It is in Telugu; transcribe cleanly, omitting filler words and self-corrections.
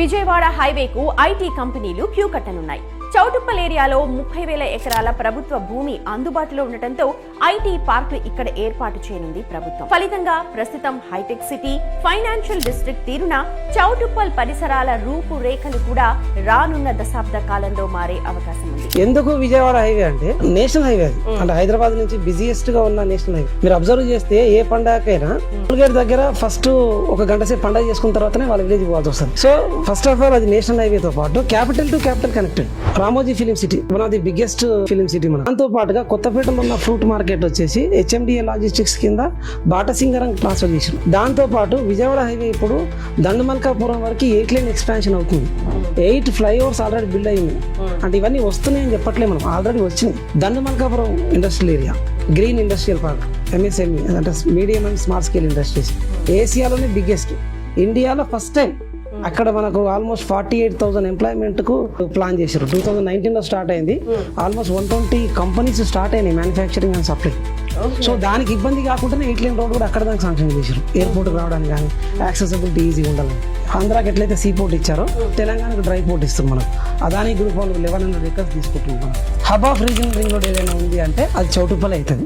విజయవాడ హైవేకు ఐటీ కంపెనీలు క్యూ కట్టనున్నాయి. చౌటుప్పల్ ఏరియాలో 30,000 ఎకరాల ప్రభుత్వ భూమి అందుబాటులో ఉండటంతో ఐటీ పార్క్ ఇక్కడ ఏర్పాటు చేయనుంది ప్రభుత్వం. ఫలితంగా ప్రస్తుతం హైటెక్ సిటీ, ఫైనాన్షియల్ డిస్ట్రిక్ట్ తీరున చౌటుప్పల్ పరిసరాల రూపురేఖలు కూడా రానున్న దశాబ్ద కాలంలో మారే అవకాశం ఉంది. ఎందుకు విజయవాడ హైవే అంటే నేషనల్ హైవే అంటే హైదరాబాద్ నుంచి బిజియెస్ట్ గా ఉన్న నేషనల్ హైవే. మీరు అబ్జర్వ్ చేస్తే ఏ పండగకైనా టోల్గేట్ దగ్గర ఫస్ట్ ఒక గంట సేపు పండగ చేసుకున్న తర్వాతనే వాళ్ళ విలేజ్ పోవాల్సి వస్తుంది. సో ఫస్ట్ ఆఫ్ ఆల్ అది నేషనల్ హైవే తో పాటు capital to capital connected. Ramoji film city one of the biggest film city. మనం దాంతో పాటుగా కొత్తపేటలో ఉన్న ఫ్రూట్ మార్కెట్ వచ్చేసి HMDA లాజిస్టిక్స్ కింద బాటసింగరం ట్రాన్స్ఫర్ చేశారు. దాంతో పాటు విజయవాడ హైవే ఇప్పుడు దండుమల్కాపురం వరకు 8 లేన్ ఎక్స్పాన్షన్ అవుతుంది. 8 ఫ్లైఓవర్స్ ఆల్రెడీ బిల్డ్ అయింది. అంటే ఇవన్నీ వస్తున్నాయని చెప్పట్లేదు, మనం ఆల్రెడీ వచ్చినాయి. Dandumalkapuram industrial area, green industrial park, MSME అంటే medium and small scale industries ఏసియాలోనే బిగ్గెస్ట్. ఇండియాలో ఫస్ట్ టైం అక్కడ మనకు ఆల్మోస్ట్ 48,000 ఎంప్లాయ్మెంట్ కు ప్లాన్ చేశారు. 2019 లో స్టార్ట్ అయింది. ఆల్మోస్ట్ 120 కంపెనీస్ స్టార్ట్ అయినాయి మ్యానుఫ్యాక్చరింగ్ అండ్ సప్లై. సో దానికి ఇబ్బంది కాకుండా 8 లేన్ రోడ్ కూడా అక్కడ దాకా శాంక్షన్ చేశారు. ఎయిర్పోర్ట్ రావడానికి కానీ యాక్సెసిబిలిటీ ఈజీగా ఉండాలని. ఆంధ్రాకి ఎట్లయితే సీ పోర్ట్ ఇచ్చారో తెలంగాణకు డ్రై పోర్ట్ ఇస్తాం మనం. అదాని గ్రూప్ వాళ్ళు 1100 ఎకర్స్ తీసుకుంటున్నాం. మనం hub of regional ring road ఏదైనా ఉంది అంటే అది చౌటుప్పల్ అవుతుంది.